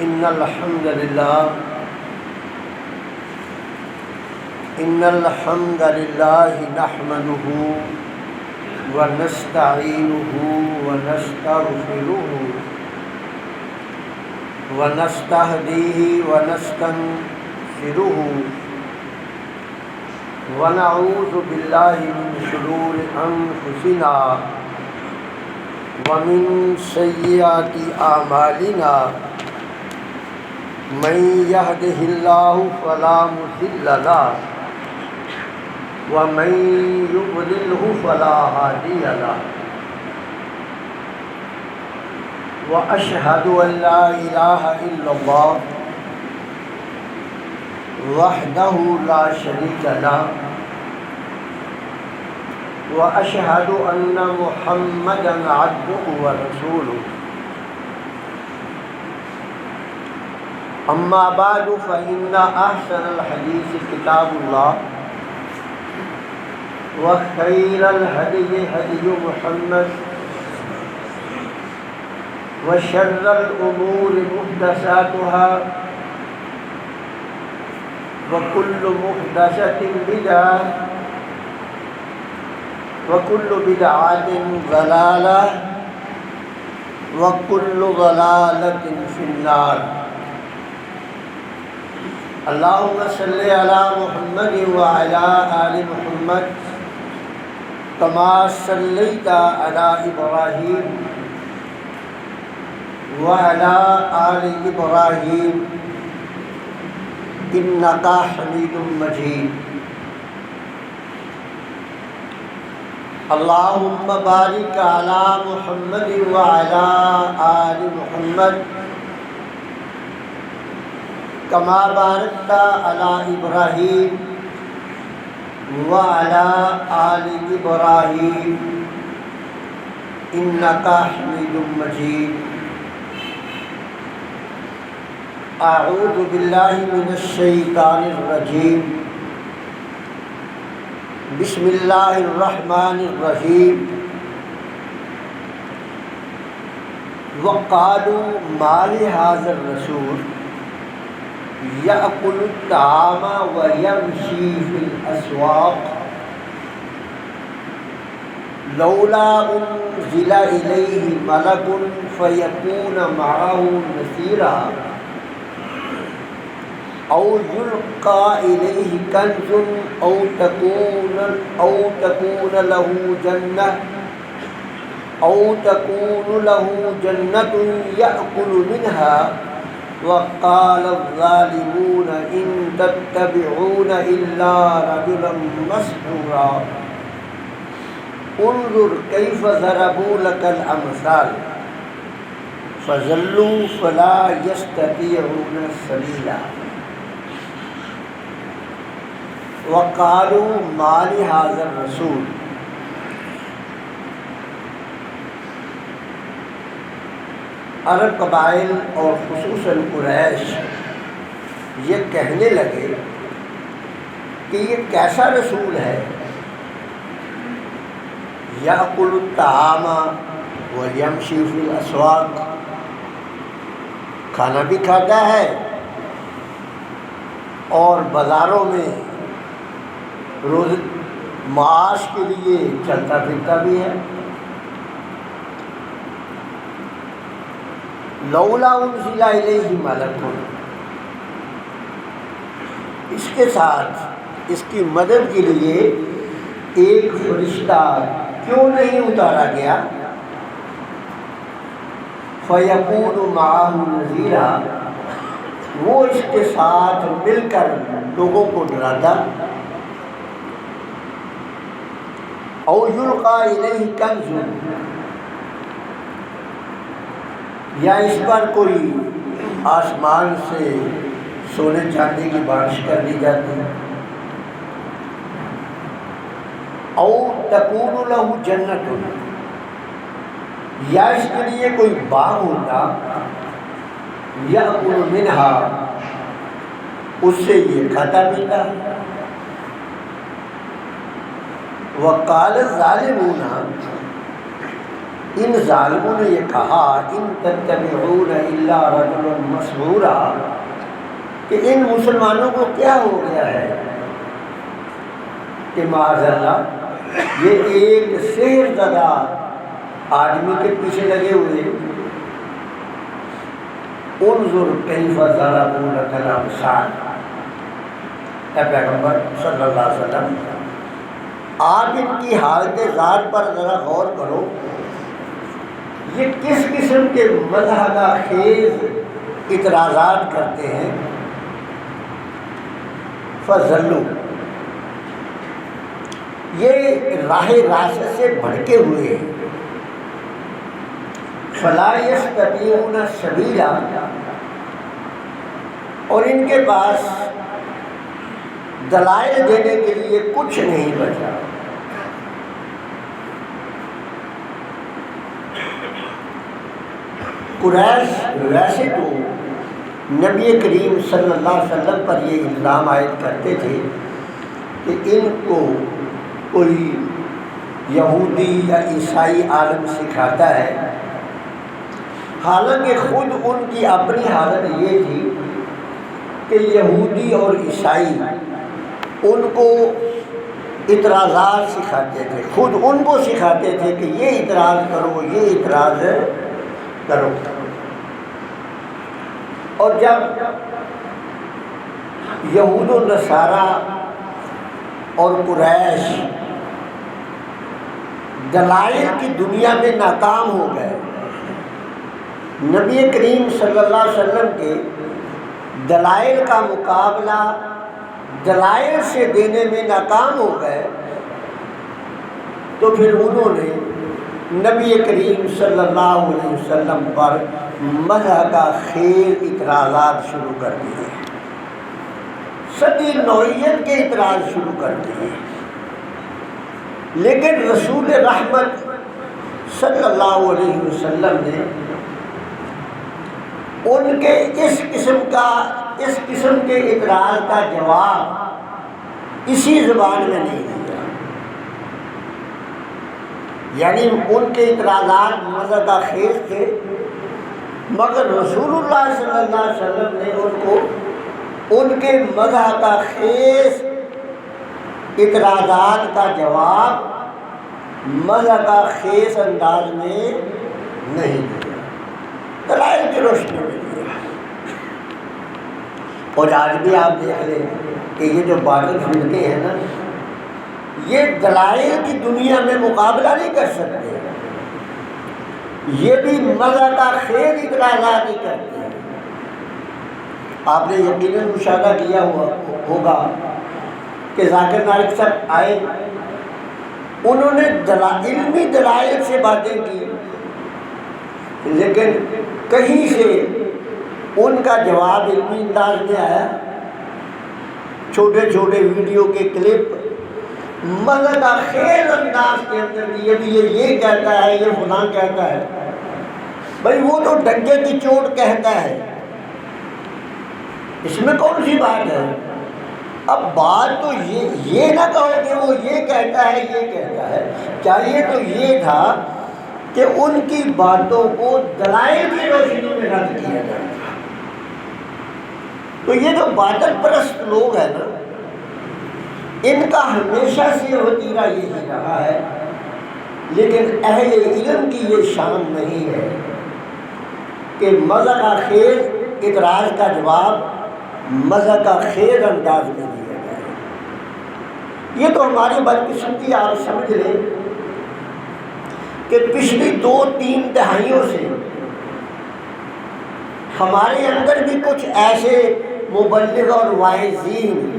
إن الحمد لله نحمده ونستعينه ونستغفره ونستهديه ونستنصره ونعوذ بالله من شرور أنفسنا ومن سيئات أعمالنا من يهده الله فلا مضل له ومن يضلله فلا هادي له وأشهد أن لا إله إلا الله وحده لا شريك له وأشهد أن محمدًا عبده ورسوله أما بعد فإن أحسن الحديث كتاب الله وخير الهدي هدي محمد وشر الأمور محدثاتها وكل محدثة بدعة وكل بدعة ضلالة وكل ضلالة في النار اللهم صل على محمد وعلى آل محمد كما صليت على إبراهيم وعلى آل إبراهيم إنك حميد مجيد اللهم بارك على محمد وعلى آل محمد كما باركت على إبراهيم وعلى آل إبراهيم إنك حميد مجيد أعوذ بالله من الشيطان الرجيم بسم الله الرحمن الرحيم وقالوا ما لهذا الرسول يأكل الطعام ويمشي في الأسواق لولا أنزل إليه ملك فيكون معه نذيرا أو يلقى إليه كنز أو تكون له جنة يأكل منها وقال الظالمون إن تتبعون إلا رجلا مسحورا انظر كيف ضربوا لك الأمثال فضلوا فلا يستطيعون سبيلا وقالوا ما لهذا الرسول عرب قبائل اور خصوصاً قریش یہ کہنے لگے کہ یہ کیسا رسول ہے یأکل الطعام ویمشی فی الاسواق، کھانا بھی کھاتا ہے اور بازاروں میں روز معاش کے لیے چلتا پھرتا بھی ہے. لولا انزل الیہ ملک، اس کے ساتھ اس کی مدد کے لیے ایک فرشتہ کیوں نہیں اتارا گیا؟ فیکون معہ نذیرا، وہ اس کے ساتھ مل کر لوگوں کو ڈراتا. او یلقی الیہ کنز، یا اس پر کوئی آسمان سے سونے چاندی کی بارش کر دی جاتی. او تکون لہ جنت، یا اس کے لیے کوئی باغ ہوتا یأکل منہا، اس سے یہ کھاتا پیتا. وقال الظالمون، ان ظالموں نے یہ کہا ان تتبعون الا رجلا مسحورا کہ ان مسلمانوں کو کیا ہو گیا ہے کہ معاذ اللہ یہ ایک سحر زدہ آدمی کے پیچھے لگے ہوئے. انظر کیف ضربوا لک الامثال. اے پیغمبر صلی اللہ علیہ وسلم آپ ان کی حالت ذات پر ذرا غور کرو، یہ کس قسم کے مضحکہ خیز اعتراضات کرتے ہیں. فضلوا، یہ راہ راست سے بھٹکے ہوئے ہیں. فلا یستطیعون سبیلا، اور ان کے پاس دلائل دینے کے لیے کچھ نہیں بچا. قریش ویسے تو نبی کریم صلی اللہ علیہ وسلم پر یہ الزام عائد کرتے تھے کہ ان کو کوئی یہودی یا عیسائی عالم سکھاتا ہے، حالانکہ خود ان کی اپنی حالت یہ تھی کہ یہودی اور عیسائی ان کو اعتراضات سکھاتے تھے، خود ان کو سکھاتے تھے کہ یہ اعتراض کرو، یہ اعتراض کرو. اور جب یہود و نصارہ اور قریش دلائل کی دنیا میں ناکام ہو گئے، نبی کریم صلی اللہ علیہ وسلم کے دلائل کا مقابلہ دلائل سے دینے میں ناکام ہو گئے، تو پھر انہوں نے نبی کریم صلی اللہ علیہ وسلم پر مضحکہ خیز اعتراضات شروع کر دیے، صدی نوعیت کے اعتراض شروع کر دیے. لیکن رسول رحمت صلی اللہ علیہ وسلم نے ان کے اس قسم کے اعتراض کا جواب اسی زبان میں نہیں دیا. یعنی ان کے اعتراضات مضحکہ خیز تھے، مگر رسول اللہ صلی اللہ علیہ وسلم نے ان کو ان کے مضحکہ خیز اعتراضات کا جواب مضحکہ خیز انداز میں نہیں دیا، دلائل کی روشنی میں دیا. اور آج بھی آپ دیکھ لیں کہ یہ جو باطل فرقے ہیں نا، یہ دلائل کی دنیا میں مقابلہ نہیں کر سکتے، یہ بھی مضحکہ خیز اعتراضات ہی کرتے ہیں. آپ نے یقیناً مشاہدہ کیا ہوگا کہ ذاکر نائک صاحب آئے، انہوں نے علمی دلائل سے باتیں کی، لیکن کہیں سے ان کا جواب علمی انداز میں آیا. چھوٹے چھوٹے ویڈیو کے کلپ مضحکہ خیز انداز کے اندر یہ کہتا ہے، یہ فلاں کہتا ہے. بھائی وہ تو ڈنگے کی چوٹ کہتا ہے، اس میں کون سی بات ہے؟ اب بات تو یہ نہ کہو کہ وہ یہ کہتا ہے، یہ کہتا ہے. چاہیے تو یہ تھا کہ ان کی باتوں کو دلائل کی روشنی میں رد کیا جائے. تو یہ جو باطل پرست لوگ ہیں نا، ان کا ہمیشہ سے وتیرہ یہی رہا ہے. لیکن اہل علم کی یہ شان نہیں ہے کہ مضحکہ خیز اعتراض کا جواب مضحکہ خیز انداز میں دیا جائے. یہ تو ہماری بدقسمتی آپ سمجھ لیں کہ پچھلی 2-3 دہائیوں سے ہمارے اندر بھی کچھ ایسے مبلغ اور واعظین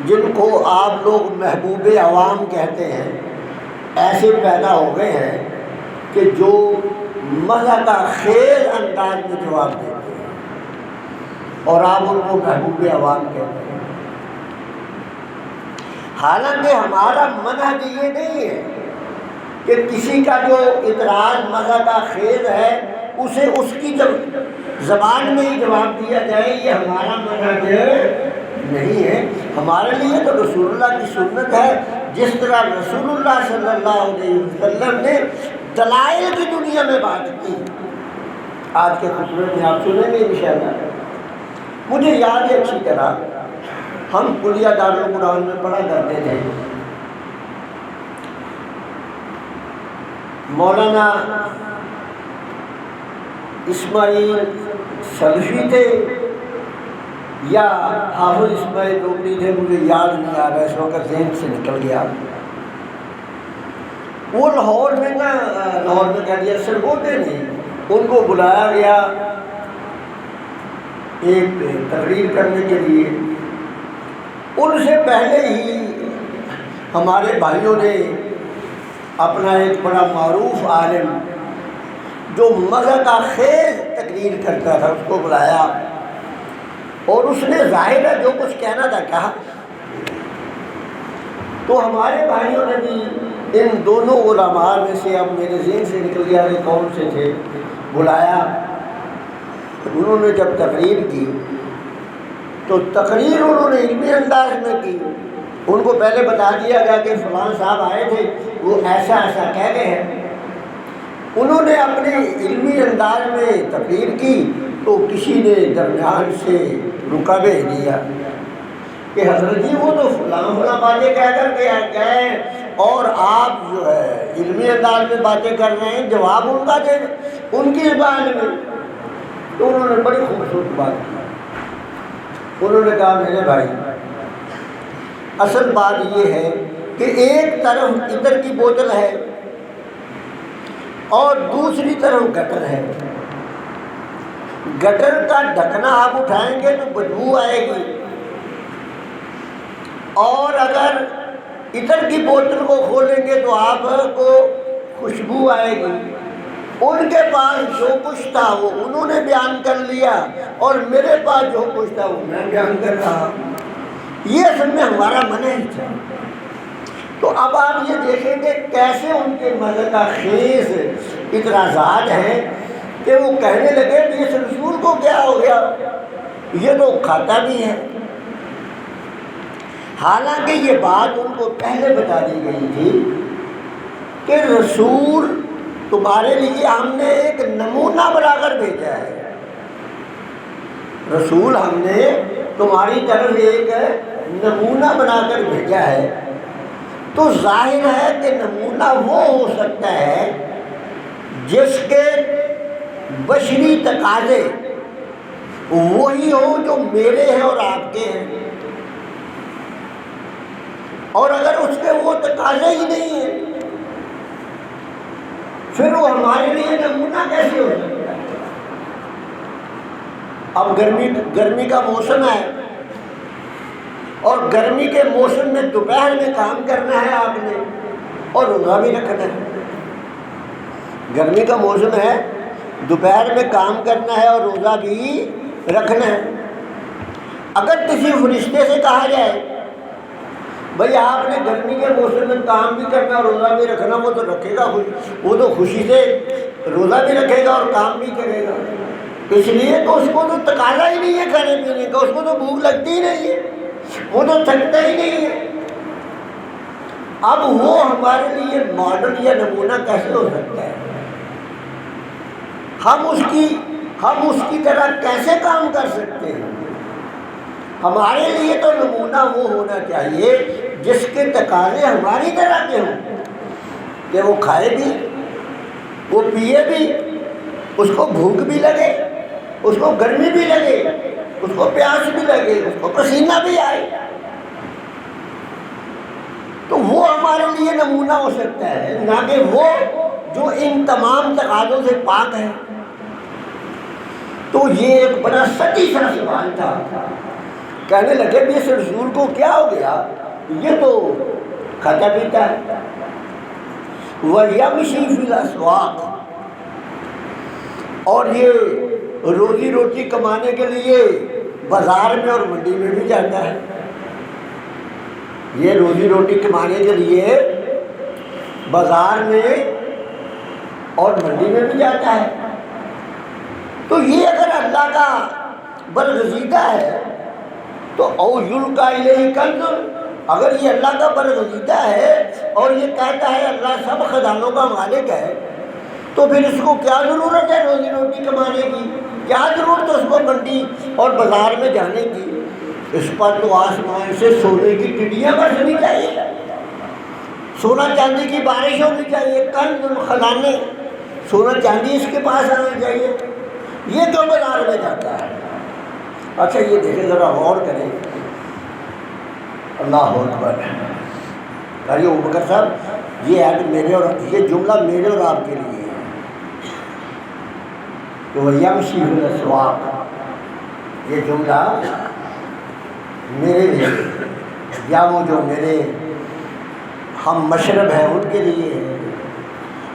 جن کو آپ لوگ محبوب عوام کہتے ہیں، ایسے پیدا ہو گئے ہیں کہ جو مضحکہ خیز انداز میں جواب دیتے ہیں اور آپ ان کو محبوب عوام کہتے ہیں. حالانکہ ہمارا منہج یہ نہیں ہے کہ کسی کا جو اعتراض مضحکہ خیز ہے اسے اس کی زبان میں ہی جواب دیا جائے. یہ ہمارا منہج نہیں ہے. ہمارے لیے تو رسول اللہ کی سنت ہے. جس طرح رسول اللہ صلی اللہ علیہ وسلم نے دلائل کی دنیا میں بات کی، آج کے خطبے میں آپ سنیں گے انشاءاللہ۔ مجھے یاد ہے اچھی طرح، ہم کلیہ دارالقرآن میں پڑھا کرتے تھے، مولانا اسماعیل سلفی تھے یا حافظ اسماعیل رومنی تھے، مجھے یاد نہیں آ رہا اس وقت، ذہن سے نکل گیا۔ وہ لاہور میں کہہ دیا سرگوتے نہیں، ان کو بلایا گیا ایک تقریر کرنے کے لیے۔ ان سے پہلے ہی ہمارے بھائیوں نے اپنا ایک بڑا معروف عالم جو مزہ کا خیز تقریر کرتا تھا اس کو بلایا، اور اس نے ظاہر ہے جو کچھ کہنا تھا کہا۔ تو ہمارے بھائیوں نے بھی ان دونوں علماء میں سے، اب میرے ذہن سے نکل گیا کہ کون سے تھے، بلایا۔ انہوں نے جب تقریر کی تو تقریر انہوں نے علمی انداز میں کی۔ ان کو پہلے بتا دیا گیا کہ فلاں صاحب آئے تھے، وہ ایسا ایسا کہہ گئے ہیں۔ انہوں نے اپنے علمی انداز میں تقریر کی تو کسی نے درمیان سے رکا بھی دیا کہ حضرت جی وہ تو فلاں فلاں باتیں کہہ کر کے گئے اور آپ جو ہے علمی انداز میں باتیں کر رہے ہیں، جواب ان کا دے ان کی زبان میں۔ تو انہوں نے بڑی خوبصورت بات کی، انہوں نے کہا میرے بھائی اصل بات یہ ہے کہ ایک طرف ادھر کی بوتل ہے اور دوسری طرف گٹر ہے، گٹر کا ڈھکنا آپ اٹھائیں گے تو بدبو آئے گی، اور اگر ادھر کی بوتل کو کھولیں گے تو آپ کو خوشبو آئے گی۔ ان کے پاس جو کچھ تھا وہ انہوں نے بیان کر لیا اور میرے پاس جو کچھ تھا وہ میں بیان کر رہا۔ یہ اصل میں ہمارا منہج تھا۔ تو اب آپ یہ دیکھیں گے کیسے ان کے مزہ کا خیز اعتراضات ہیں کہ وہ کہنے لگے کہ اس رسول کو کیا ہو گیا، یہ تو کھاتا بھی ہے۔ حالانکہ یہ بات ان کو پہلے بتا دی گئی تھی کہ رسول تمہارے لیے ہم نے ایک نمونہ بنا کر بھیجا ہے، رسول ہم نے تمہاری طرف ایک نمونہ بنا کر بھیجا ہے۔ تو ظاہر ہے کہ نمونہ وہ ہو سکتا ہے جس کے بشری تقاضے وہی ہو جو میرے ہیں اور آپ کے ہیں، اور اگر اس کے وہ تقاضے ہی نہیں ہیں پھر وہ ہمارے لیے نمونہ کیسے ہو سکتا ہے؟ اب گرمی کا موسم ہے اور گرمی کے موسم میں دوپہر میں کام کرنا ہے آپ نے اور روزہ بھی رکھنا ہے۔ گرمی کا موسم ہے، دوپہر میں کام کرنا ہے اور روزہ بھی رکھنا ہے۔ اگر کسی فرشتے سے کہا جائے بھئی آپ نے گرمی کے موسم میں کام بھی کرنا اور روزہ بھی رکھنا، وہ تو رکھے گا، وہ تو خوشی سے روزہ بھی رکھے گا اور کام بھی کرے گا، اس لیے تو اس کو تو تقاضا ہی نہیں ہے کھانے پینے کا، اس کو تو بھوک لگتی ہی نہیں ہے، وہ تو تھکتا ہی نہیں ہے۔ اب وہ ہمارے لیے ماڈل یا نمونہ کیسے ہو سکتا ہے؟ ہم اس کی طرح کیسے کام کر سکتے ہیں؟ ہمارے لیے تو نمونہ وہ ہونا چاہیے جس کے تقاضے ہماری طرح کے ہوں، کہ وہ کھائے بھی، وہ پیے بھی، اس کو بھوک بھی لگے، اس کو گرمی بھی لگے، اس کو پیاس بھی لگے، اس کو پسینہ بھی آئے، تو وہ ہمارے لیے نمونہ ہو سکتا ہے، نہ کہ وہ جو ان تمام تقاضوں سے پاک ہے۔ تو یہ ایک بڑا سچی سا سوال تھا۔ کہنے لگے کہ اس رسول کو کیا ہو گیا، یہ تو کھاتا پیتا ہے، وَيَمْشِي فِي الْأَسْوَاقِ، اور یہ روزی روٹی کمانے کے لیے بازار میں اور منڈی میں بھی جاتا ہے، یہ روزی روٹی کمانے کے لیے بازار میں اور منڈی میں بھی جاتا ہے۔ تو یہ اگر اللہ کا برگزیدہ ہے تو او یلقا الیہ کنز، اگر یہ اللہ کا برگزیدہ ہے اور یہ کہتا ہے اللہ سب خزانوں کا مالک ہے، تو پھر اس کو کیا ضرورت ہے روزی روٹی کمانے کی؟ کیا ضرورت ہے اس کو منڈی اور بازار میں جانے کی؟ اس پر تو آسمان سے سونے کی ٹڈیاں برسنی چاہیے، سونا چاندی کی بارش ہونی چاہیے، کنز خزانے سونا چاندی اس کے پاس آنا چاہیے، یہ تو بازار میں جاتا ہے۔ اچھا یہ دیکھیں ذرا غور کریں، اللہ اکبر۔ کہیے ابوبکر صاحب یہ ہے کہ یہ جملہ میرے اور آپ کے لیے ہے کہ وہ یمشی فی الاسواق، یہ جملہ میرے لیے یا وہ جو میرے ہم مشرب ہیں ان کے لیے ہے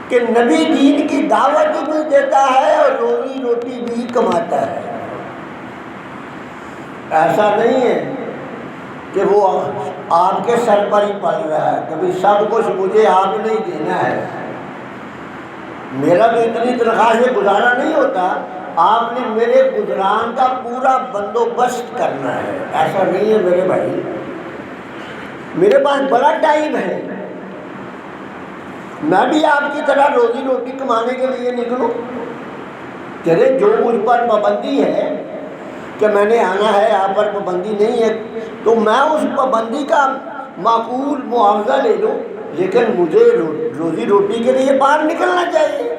کہ نبی دین کی دعوت بھی دیتا ہے اور روزی روٹی بھی کماتا ہے۔ ایسا نہیں ہے کہ وہ آپ کے سر پر ہی پل رہا ہے، کبھی سب کچھ مجھے آپ نہیں دینا ہے، میرا تو اتنی تنخواہ سے گزارا نہیں ہوتا، آپ نے میرے گزران کا پورا بندوبست کرنا ہے۔ ایسا نہیں ہے میرے بھائی، میرے پاس بڑا ٹائم ہے، میں بھی آپ کی طرح روزی روٹی کمانے کے لیے نکلوں۔ تیرے جو مجھ پر پابندی ہے کہ میں نے آنا ہے، آپ پر پابندی نہیں ہے، تو میں اس پابندی کا معقول معاوضہ لے لوں، لیکن مجھے روزی روٹی کے لیے باہر نکلنا چاہیے۔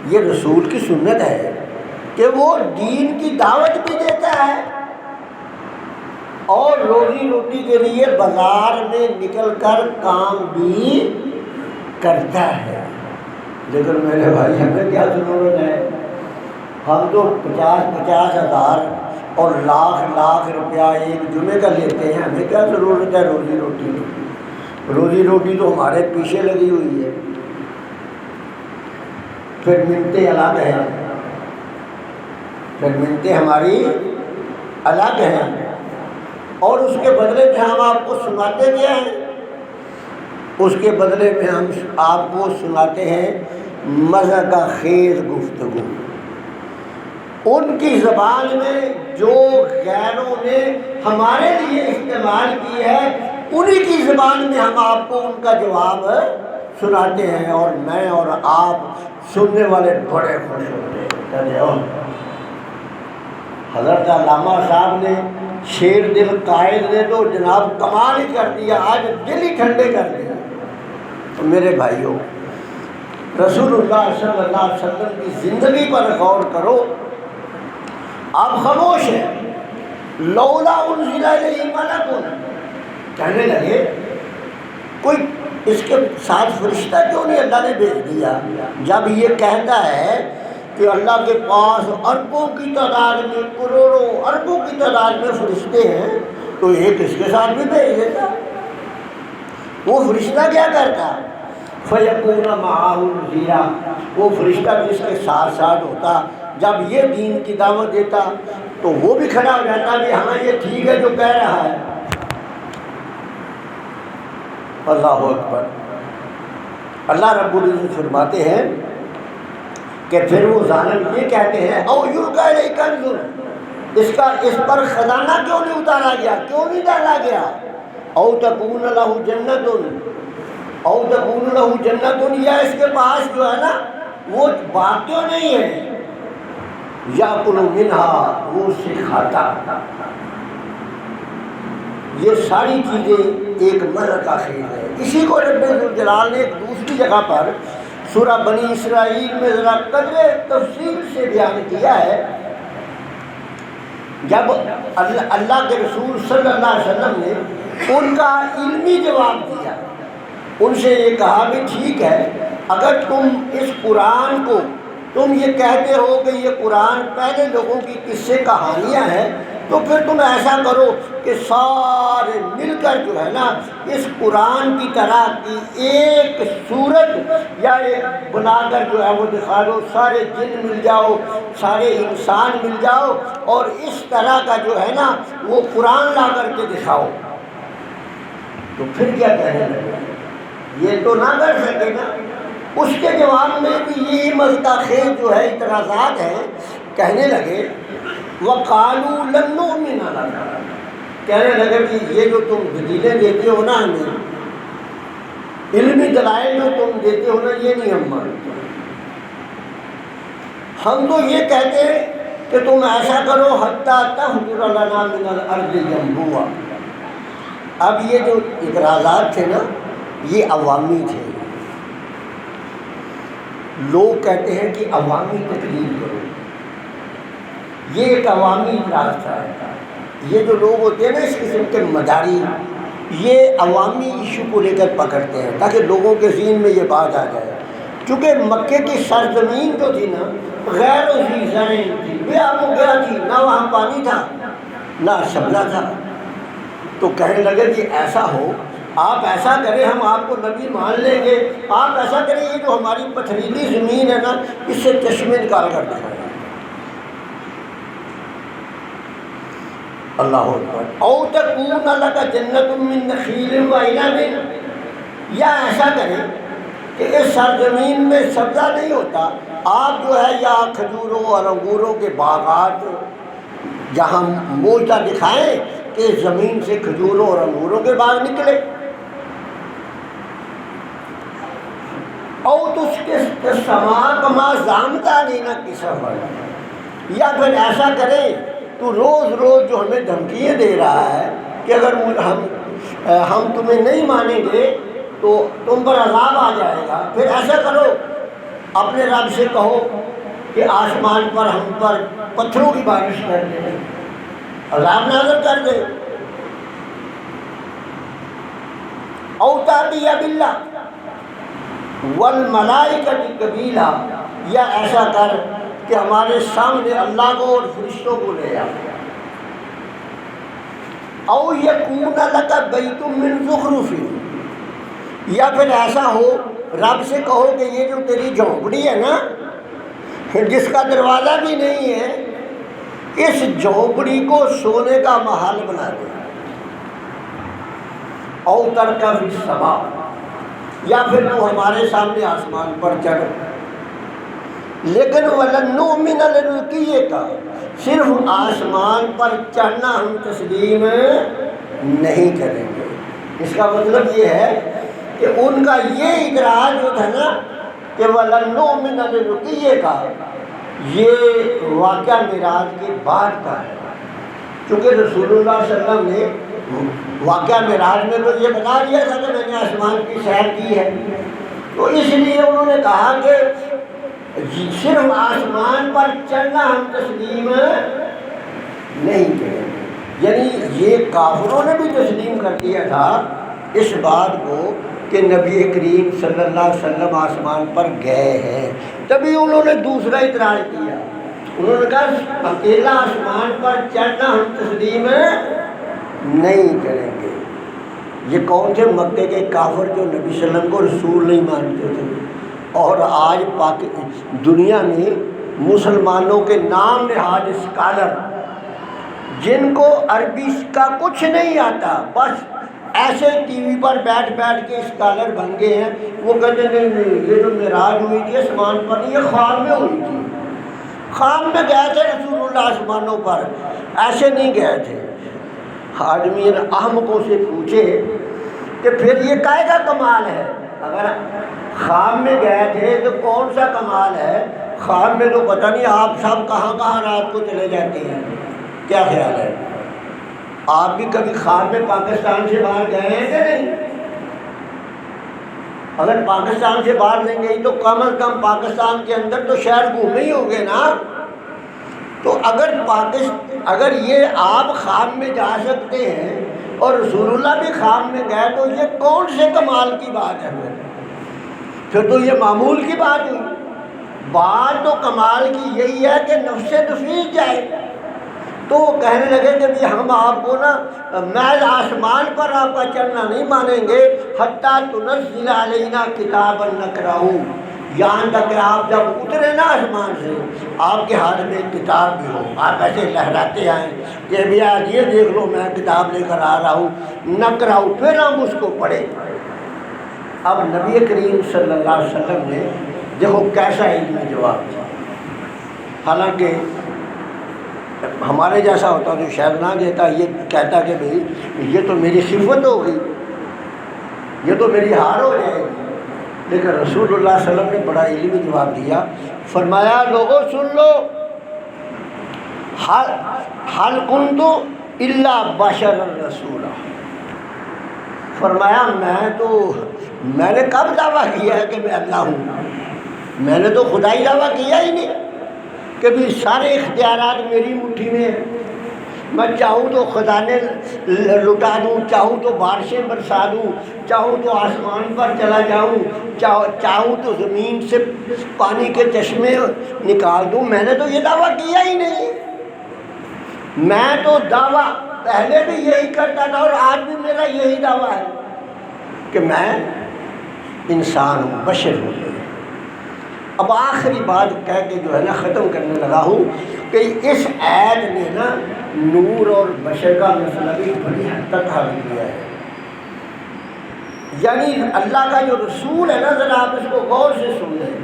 یہ رسول کی سنت ہے کہ وہ دین کی دعوت بھی دیتا ہے اور روزی روٹی کے لیے بازار میں نکل کر کام بھی کرتا ہے۔ لیکن میرے بھائی ہمیں کیا ضرورت ہے؟ ہم تو 50,000 ہزار اور لاکھ روپیہ ایک جمعے کا لیتے ہیں، ہمیں کیا ضرورت ہے روزی روٹی کی؟ روزی روٹی تو ہمارے پیچھے لگی ہوئی ہے۔ پھر منتیں الگ ہیں، پھر منتیں ہماری الگ ہیں، اور اس کے بدلے میں ہم آپ کو سناتے کیا ہیں؟ اس کے بدلے میں ہم آپ کو سناتے ہیں مزہ کا خیز گفتگو، ان کی زبان میں جو غیروں نے ہمارے لیے استعمال کی ہے، انہی کی زبان میں ہم آپ کو ان کا جواب سناتے ہیں، اور میں اور آپ سننے والے بڑے خوش ہوتے ہیں۔ حضرت علامہ صاحب نے شیر دل قائد نے تو جناب کمال ہی کر دیا، آج دل ہی ٹھنڈے کر دیا۔ تو میرے بھائیوں، رسول اللہ صلی اللہ علیہ وسلم کی زندگی پر غور کرو۔ آپ خاموش ہیں، لولا انزل الیہ ملک، کہنے لگے کوئی اس کے ساتھ فرشتہ کیوں نہیں اللہ نے بھیج دیا؟ جب یہ کہتا ہے کہ اللہ کے پاس اربوں کی تعداد میں، کروڑوں اربوں کی تعداد میں فرشتے ہیں، تو ایک اس کے ساتھ بھی بھیج دیتا۔ وہ فرشتہ کیا کرتا؟ فَيَكُونَ مَعَهُ نَذِيرًا، وہ فرشتہ بھی اس کے ساتھ ساتھ ہوتا۔ جب یہ دین کی دعوت دیتا تو وہ بھی کھڑا ہو جاتا کہ ہاں یہ ٹھیک ہے جو کہہ رہا ہے۔ اللہ اکبر۔ اللہ رب العزت فرماتے ہیں کہ پھر وہ ظالم یہ کہتے ہیں او یلقی الیہ کنز، اس پر خزانہ کیوں نہیں اتارا گیا، کیوں نہیں ڈالا گیا؟ او تکون لہ جنت، او تکون لہ جنت، یا اس کے پاس جو ہے نا وہ باغ کیوں نہیں ہے، یاکل منہا، وہ اس سے کھاتا۔ یہ ساری چیزیں ایک مزہ کا خیز ہے۔ اسی کو رب الجلال نے ایک دوسری جگہ پر سورہ بنی اسرائیل میں ذرا قدر تفصیل سے بیان کیا ہے، جب اللہ کے رسول صلی اللہ علیہ وسلم نے ان کا علمی جواب دیا، ان سے یہ کہا کہ ٹھیک ہے، اگر تم اس قرآن کو تم یہ کہتے ہو کہ یہ قرآن پہلے لوگوں کی قصے کہانیاں ہیں، تو پھر تم ایسا کرو کہ سارے مل کر جو ہے نا اس قرآن کی طرح کی ایک صورت یا ایک بنا کر جو ہے وہ دکھا دو، سارے جن مل جاؤ، سارے انسان مل جاؤ، اور اس طرح کا جو ہے نا وہ قرآن لا کر کے دکھاؤ۔ تو پھر کیا کہنے لگے؟ یہ تو نہ کر سکے نا۔ اس کے جواب میں بھی یہی مزدہ خیز جو ہے اعتراضات ہیں، کہنے لگے وَقَالُوا لَن نُؤْمِنَ لَكَ، کہنے لگے کہ یہ جو تم دلیلیں دیتے ہو نا ہمیں، علمی دلائل جو تم دیتے ہو نا یہ نہیں ہم مانتے، ہم تو یہ کہتے ہیں کہ تم ایسا کرو حتیٰ تہجر لنا من الارض ينبوعا۔ اب یہ جو اعتراضات تھے نا یہ عوامی تھے، لوگ کہتے ہیں کہ عوامی تقریر کرو، یہ ایک عوامی اعتراض تھا۔ یہ جو لوگ ہوتے ہیں نا اس قسم کے مداری، یہ عوامی ایشو کو لے کر پکڑتے ہیں تاکہ لوگوں کے ذہن میں یہ بات آ جائے، کیونکہ مکے کی سرزمین جو تھی نا غیر ذی زرع تھی، بے آب و گیا تھی، نہ وہاں پانی تھا نہ سبزہ تھا۔ تو کہنے لگے کہ ایسا ہو، آپ ایسا کریں ہم آپ کو نبی مان لیں گے، آپ ایسا کریں یہ جو ہماری پتھریلی زمین ہے نا اس سے چشمے نکال کر دکھائیں۔ اللہ اکبر۔ او تکون لک جنۃ من نخیل وعنب، یا ایسا کریں کہ اس سرزمین میں سبزہ نہیں ہوتا، آپ جو ہے یا کھجوروں اور انگوروں کے باغات جہاں موجودہ دکھائیں کہ زمین سے کھجوروں اور انگوروں کے باغ نکلے۔ او تسقط السماء کما زعمت علینا کسفا، یا پھر ایسا کریں تو روز روز جو ہمیں دھمکیاں دے رہا ہے کہ اگر ہم تمہیں نہیں مانیں گے تو تم پر عذاب آ جائے گا، پھر ایسا کرو اپنے رب سے کہو کہ آسمان پر ہم پر پتھروں کی بارش کر دے، عذاب نازل کر دے۔ او تأتی باللہ والملائکۃ قبیلا، یا ایسا کر کہ ہمارے سامنے اللہ کو اور فرشتوں کو لے آ۔ او یکون لک بیت من زخرف، یا پھر ایسا ہو رب سے کہو کہ یہ جو تیری جھونپڑی ہے نا جس کا دروازہ بھی نہیں ہے، اس جھونپڑی کو سونے کا محل بنا دے۔ او ترکب فی السماء، یا پھر تو ہمارے سامنے آسمان پر چڑھ، لیکن وَلَن نُؤْمِنَ لِرُقِيِّكَ، صرف آسمان پر چڑھنا ہم تسلیم نہیں کریں گے۔ اس کا مطلب یہ ہے کہ ان کا یہ اعتراض جو تھا نا کہ وَلَن نُؤْمِنَ لِرُقِيِّكَ، یہ واقعہ معراج کے بعد کا ہے، چونکہ رسول اللہ صلی اللہ علیہ وسلم نے واقعہ معراج میں تو یہ بتا دیا تھا کہ میں نے آسمان کی سیر کی ہے، تو اس لیے انہوں نے کہا کہ صرف آسمان پر چڑھنا ہم تسلیم نہیں کریں گے۔ یعنی یہ کافروں نے بھی تسلیم کر دیا تھا اس بات کو کہ نبی کریم صلی اللہ علیہ وسلم آسمان پر گئے ہیں، تبھی انہوں نے دوسرا اعتراض کیا، انہوں نے کہا اکیلا آسمان پر چڑھنا ہم تسلیم نہیں کریں گے۔ یہ کون تھے؟ مکے کے کافر جو نبی صلی اللہ علیہ وسلم کو رسول نہیں مانتے تھے، اور آج دنیا میں مسلمانوں کے نام نہاد اسکالر جن کو عربی کا کچھ نہیں آتا، بس ایسے ٹی وی پر بیٹھ بیٹھ کے اسکالر بن گئے ہیں، وہ کہتے ہیں نہیں یہ جو معراج ہوئی تھی آسمان پر نہیں، یہ خواب میں ہوئی تھی، خواب میں گئے تھے رسول اللہ آسمانوں پر، ایسے نہیں گئے تھے۔ آدمی احمقوں سے پوچھے کہ پھر یہ کائے کا کمال ہے؟ اگر خواب میں گئے تھے تو کون سا کمال ہے؟ خواب میں تو پتہ نہیں آپ سب کہاں کہاں رات کو چلے جاتے ہیں، کیا خیال ہے؟ آپ بھی کبھی خواب میں پاکستان سے باہر گئے ہیں کہ نہیں؟ اگر پاکستان سے باہر نہیں گئی تو کم از کم پاکستان کے اندر تو شہر گھومے ہی ہوں گے نا۔ تو اگر یہ آپ خواب میں جا سکتے ہیں اور رسول اللہ بھی خواب میں گئے تو یہ کون سے کمال کی بات ہے؟ پھر تو یہ معمول کی بات ہوئی۔ بات تو کمال کی یہی ہے کہ نفس نفیس جائے۔ تو وہ کہنے لگے کہ بھی ہم آپ کو نا محض آسمان پر آپ کا چلنا نہیں مانیں گے، حتیٰ تنزل علینا کتابا نقرأہ، یہاں تک کہ آپ جب اترے نا آسمان سے آپ کے ہاتھ میں کتاب بھی ہو، آپ ایسے لہراتے آئیں کہ بھی آج یہ دیکھ لو میں کتاب لے کر آ رہا ہوں، نقرأہ، پھر ہم اس کو پڑھیں۔ اب نبی کریم صلی اللہ علیہ وسلم نے دیکھو کیسا علم جواب دیا، حالانکہ ہمارے جیسا ہوتا تو شاید نہ دیتا، یہ کہتا کہ بھئی یہ تو میری خفت ہو گئی، یہ تو میری ہار ہو جائے گی. لیکن رسول اللہ صلی اللہ علیہ وسلم نے بڑا علمی جواب دیا. فرمایا لوگوں سن لو، حل کنت الا بشر الرسول. فرمایا میں نے کب دعویٰ کیا ہے کہ میں اللہ ہوں؟ میں نے تو خدائی دعویٰ کیا ہی نہیں کہ بھی سارے اختیارات میری مٹھی میں ہیں. میں چاہوں تو خزانے لٹا دوں، چاہوں تو بارشیں برسا دوں، چاہوں تو آسمان پر چلا جاؤں، چاہوں تو زمین سے پانی کے چشمے نکال دوں. میں نے تو یہ دعویٰ کیا ہی نہیں. میں تو دعویٰ پہلے بھی یہی کرتا تھا اور آج بھی میرا یہی دعویٰ ہے کہ میں انسان ہوں، بشر ہوں. اب آخری بات کہہ کے جو ہے نا ختم کرنے لگا ہوں کہ اس آیت نے نا نور اور بشر کا مسئلہ بھی بڑی حد تک حل کیا ہے. یعنی اللہ کا جو رسول ہے نا، ذرا آپ اس کو غور سے سنیں،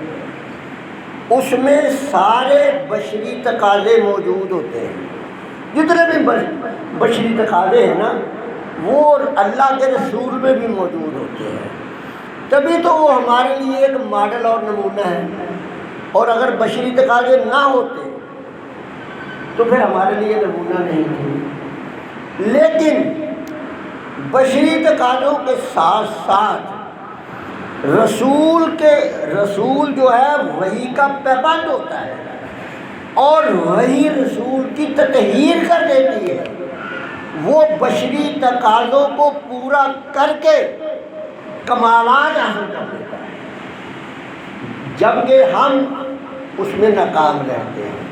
اس میں سارے بشری تقاضے موجود ہوتے ہیں. جتنے بھی بشری تقاضے ہیں نا وہ اللہ کے رسول میں بھی موجود ہوتے ہیں. تبھی تو وہ ہمارے لیے ایک ماڈل اور نمونہ ہے. اور اگر بشری تقاضے نہ ہوتے تو پھر ہمارے لیے نمونہ نہیں تھے. لیکن بشری تقاضوں کے ساتھ ساتھ رسول جو ہے وحی کا پابند ہوتا ہے اور وہی رسول کی تطہیر کر دیتی ہے. وہ بشری تقاضوں کو پورا کر کے کمالات حاصل کر دیتا ہے، جبکہ ہم اس میں ناکام رہتے ہیں.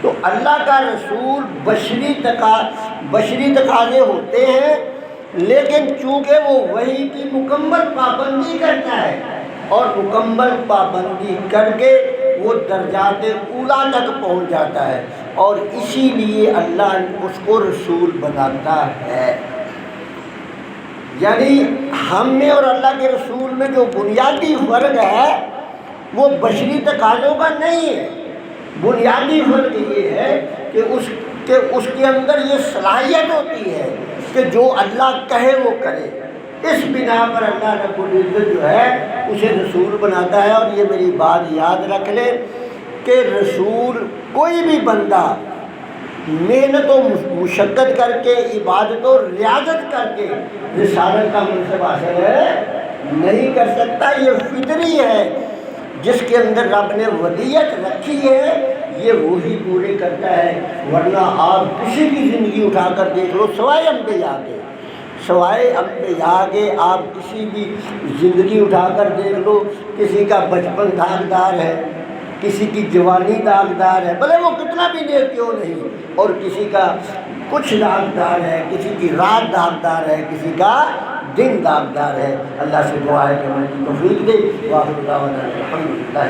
تو اللہ کا رسول بشری تقاضے ہوتے ہیں، لیکن چونکہ وہ وحی کی مکمل پابندی کرتا ہے اور مکمل پابندی کر کے وہ درجات اولیٰ تک پہنچ جاتا ہے، اور اسی لیے اللہ اس کو رسول بناتا ہے. یعنی ہم میں اور اللہ کے رسول میں جو بنیادی فرق ہے وہ بشری تقاضوں کا نہیں ہے. بنیادی فرق یہ ہے کہ اس کے اندر یہ صلاحیت ہوتی ہے کہ جو اللہ کہے وہ کرے. اس بنا پر اللہ رب العزت جو ہے اسے رسول بناتا ہے. اور یہ میری بات یاد رکھ لے کہ رسول کوئی بھی بندہ محنت و مشقت کر کے، عبادت و ریاضت کر کے رسالت کا منصب حاصل نہیں کر سکتا. یہ فطری ہے، جس کے اندر رب نے ودیت رکھی ہے یہ وہی پورے کرتا ہے. ورنہ آپ کسی کی زندگی اٹھا کر دیکھ لو، سوائے انبیاء کے آپ کسی بھی زندگی اٹھا کر دیکھ لو، کسی کا بچپن داغدار ہے، کسی کی جوانی داغدار ہے، بھلے وہ کتنا بھی نیک کیوں نہیں، اور کسی کا کچھ داغدار ہے، کسی کی رات داغدار ہے، کسی کا دن داغدار ہے. اللہ سے دعا ہے کہ ہمیں توفیق دے. واخر دعوانا الحمدللہ.